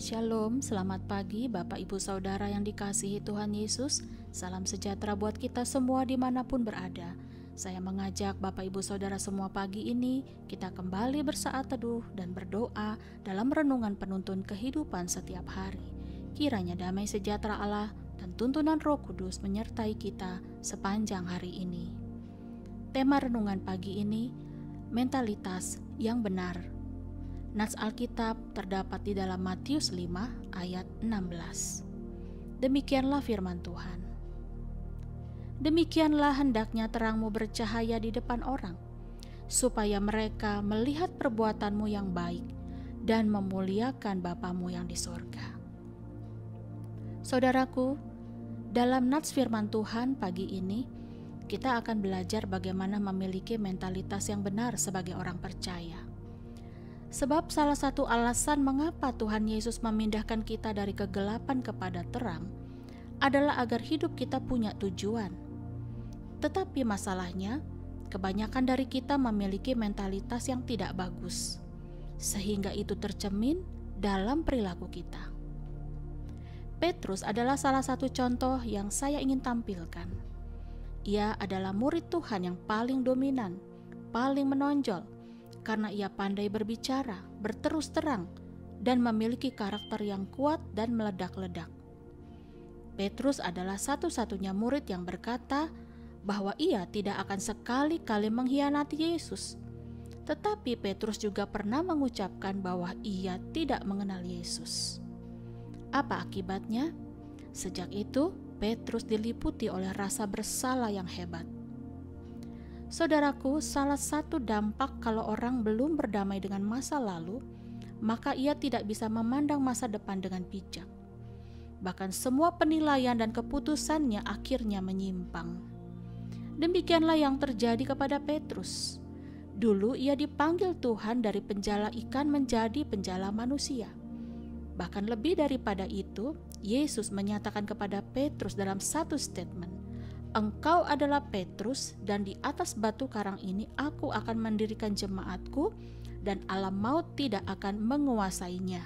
Shalom, selamat pagi Bapak Ibu Saudara yang dikasihi Tuhan Yesus. Salam sejahtera buat kita semua dimanapun berada. Saya mengajak Bapak Ibu Saudara semua pagi ini kita kembali bersaat teduh dan berdoa dalam renungan penuntun kehidupan setiap hari. Kiranya damai sejahtera Allah dan tuntunan Roh Kudus menyertai kita sepanjang hari ini. Tema renungan pagi ini, mentalitas yang benar. Nats Alkitab terdapat di dalam Matius 5 ayat 16. Demikianlah firman Tuhan. Demikianlah hendaknya terangmu bercahaya di depan orang, supaya mereka melihat perbuatanmu yang baik dan memuliakan Bapamu yang di sorga. Saudaraku, dalam nats firman Tuhan pagi ini, kita akan belajar bagaimana memiliki mentalitas yang benar sebagai orang percaya. Sebab salah satu alasan mengapa Tuhan Yesus memindahkan kita dari kegelapan kepada terang adalah agar hidup kita punya tujuan. Tetapi masalahnya, kebanyakan dari kita memiliki mentalitas yang tidak bagus, sehingga itu tercermin dalam perilaku kita. Petrus adalah salah satu contoh yang saya ingin tampilkan. Ia adalah murid Tuhan yang paling dominan, paling menonjol, karena ia pandai berbicara, berterus terang, dan memiliki karakter yang kuat dan meledak-ledak. Petrus adalah satu-satunya murid yang berkata bahwa ia tidak akan sekali-kali mengkhianati Yesus. Tetapi Petrus juga pernah mengucapkan bahwa ia tidak mengenal Yesus. Apa akibatnya? Sejak itu, Petrus diliputi oleh rasa bersalah yang hebat. Saudaraku, salah satu dampak kalau orang belum berdamai dengan masa lalu, maka ia tidak bisa memandang masa depan dengan bijak. Bahkan semua penilaian dan keputusannya akhirnya menyimpang. Demikianlah yang terjadi kepada Petrus. Dulu ia dipanggil Tuhan dari penjala ikan menjadi penjala manusia. Bahkan lebih daripada itu, Yesus menyatakan kepada Petrus dalam satu statement, "Engkau adalah Petrus, dan di atas batu karang ini aku akan mendirikan jemaatku, dan alam maut tidak akan menguasainya."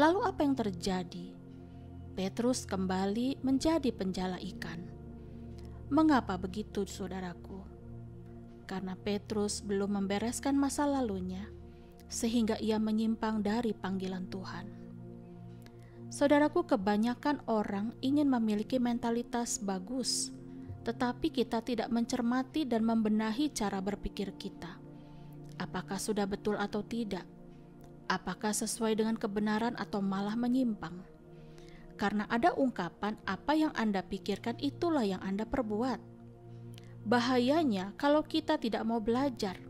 Lalu apa yang terjadi? Petrus kembali menjadi penjala ikan. Mengapa begitu, saudaraku? Karena Petrus belum membereskan masa lalunya, sehingga ia menyimpang dari panggilan Tuhan. Saudaraku, kebanyakan orang ingin memiliki mentalitas bagus, tetapi kita tidak mencermati dan membenahi cara berpikir kita. Apakah sudah betul atau tidak? Apakah sesuai dengan kebenaran atau malah menyimpang? Karena ada ungkapan, apa yang Anda pikirkan itulah yang Anda perbuat. Bahayanya kalau kita tidak mau belajar,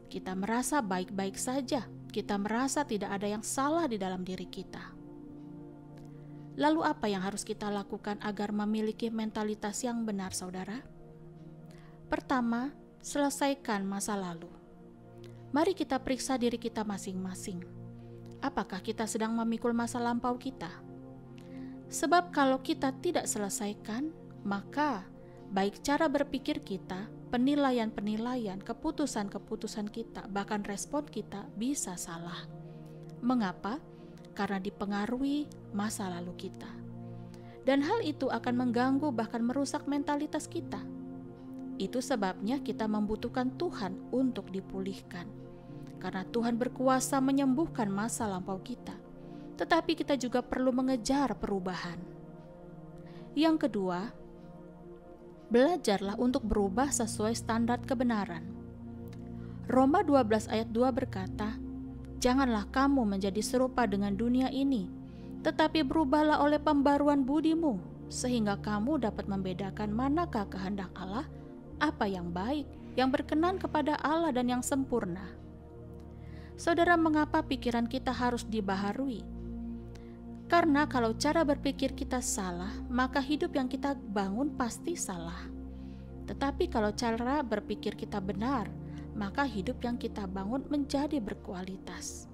kita merasa baik-baik saja, kita merasa tidak ada yang salah di dalam diri kita. Lalu apa yang harus kita lakukan agar memiliki mentalitas yang benar, saudara? Pertama, selesaikan masa lalu. Mari kita periksa diri kita masing-masing. Apakah kita sedang memikul masa lampau kita? Sebab kalau kita tidak selesaikan, maka baik cara berpikir kita, penilaian-penilaian, keputusan-keputusan kita, bahkan respon kita bisa salah. Mengapa? Karena dipengaruhi masa lalu kita. Dan hal itu akan mengganggu bahkan merusak mentalitas kita. Itu sebabnya kita membutuhkan Tuhan untuk dipulihkan. Karena Tuhan berkuasa menyembuhkan masa lampau kita. Tetapi kita juga perlu mengejar perubahan. Yang kedua, belajarlah untuk berubah sesuai standar kebenaran. Roma 12 ayat 2 berkata, "Janganlah kamu menjadi serupa dengan dunia ini, tetapi berubahlah oleh pembaruan budimu, sehingga kamu dapat membedakan manakah kehendak Allah, apa yang baik, yang berkenan kepada Allah dan yang sempurna." Saudara, mengapa pikiran kita harus dibaharui? Karena kalau cara berpikir kita salah, maka hidup yang kita bangun pasti salah. Tetapi kalau cara berpikir kita benar, maka hidup yang kita bangun menjadi berkualitas.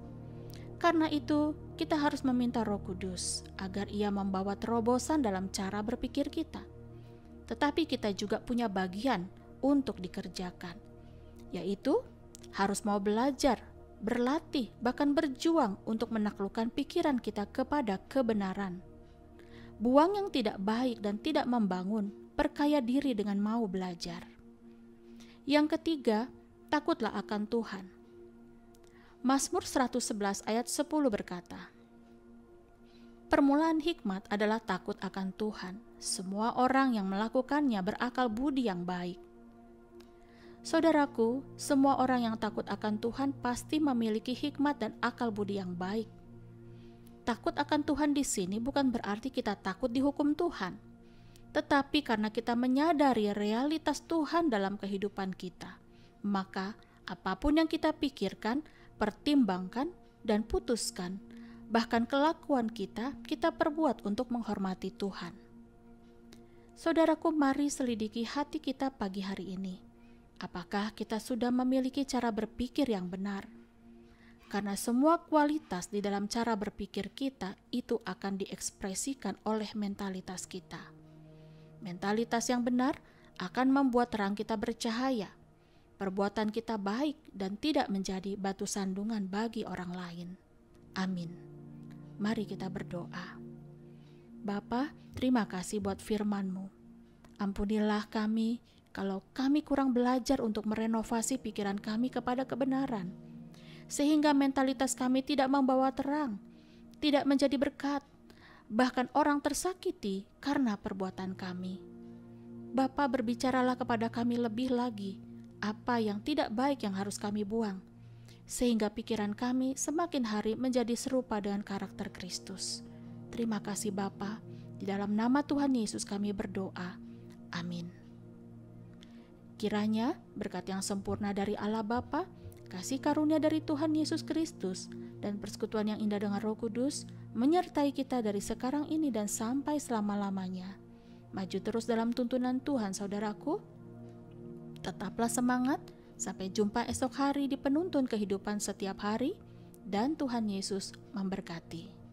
Karena itu, kita harus meminta Roh Kudus agar Ia membawa terobosan dalam cara berpikir kita. Tetapi kita juga punya bagian untuk dikerjakan, yaitu harus mau belajar berlatih, bahkan berjuang untuk menaklukkan pikiran kita kepada kebenaran. Buang yang tidak baik dan tidak membangun, perkaya diri dengan mau belajar. Yang ketiga, takutlah akan Tuhan. Mazmur 111 ayat 10 berkata, "Permulaan hikmat adalah takut akan Tuhan. Semua orang yang melakukannya berakal budi yang baik." Saudaraku, semua orang yang takut akan Tuhan pasti memiliki hikmat dan akal budi yang baik. Takut akan Tuhan di sini bukan berarti kita takut dihukum Tuhan, tetapi karena kita menyadari realitas Tuhan dalam kehidupan kita, maka apapun yang kita pikirkan, pertimbangkan, dan putuskan, bahkan kelakuan kita perbuat untuk menghormati Tuhan. Saudaraku, mari selidiki hati kita pagi hari ini. Apakah kita sudah memiliki cara berpikir yang benar? Karena semua kualitas di dalam cara berpikir kita itu akan diekspresikan oleh mentalitas kita. Mentalitas yang benar akan membuat terang kita bercahaya, perbuatan kita baik dan tidak menjadi batu sandungan bagi orang lain. Amin. Mari kita berdoa. Bapa, terima kasih buat firman-Mu. Ampunilah kami kalau kami kurang belajar untuk merenovasi pikiran kami kepada kebenaran, sehingga mentalitas kami tidak membawa terang, tidak menjadi berkat, bahkan orang tersakiti karena perbuatan kami. Bapa, berbicaralah kepada kami lebih lagi apa yang tidak baik yang harus kami buang, sehingga pikiran kami semakin hari menjadi serupa dengan karakter Kristus. Terima kasih Bapa, di dalam nama Tuhan Yesus kami berdoa. Amin. Kiranya berkat yang sempurna dari Allah Bapa, kasih karunia dari Tuhan Yesus Kristus, dan persekutuan yang indah dengan Roh Kudus menyertai kita dari sekarang ini dan sampai selama-lamanya. Maju terus dalam tuntunan Tuhan, saudaraku. Tetaplah semangat. Sampai jumpa esok hari di penuntun kehidupan setiap hari, dan Tuhan Yesus memberkati.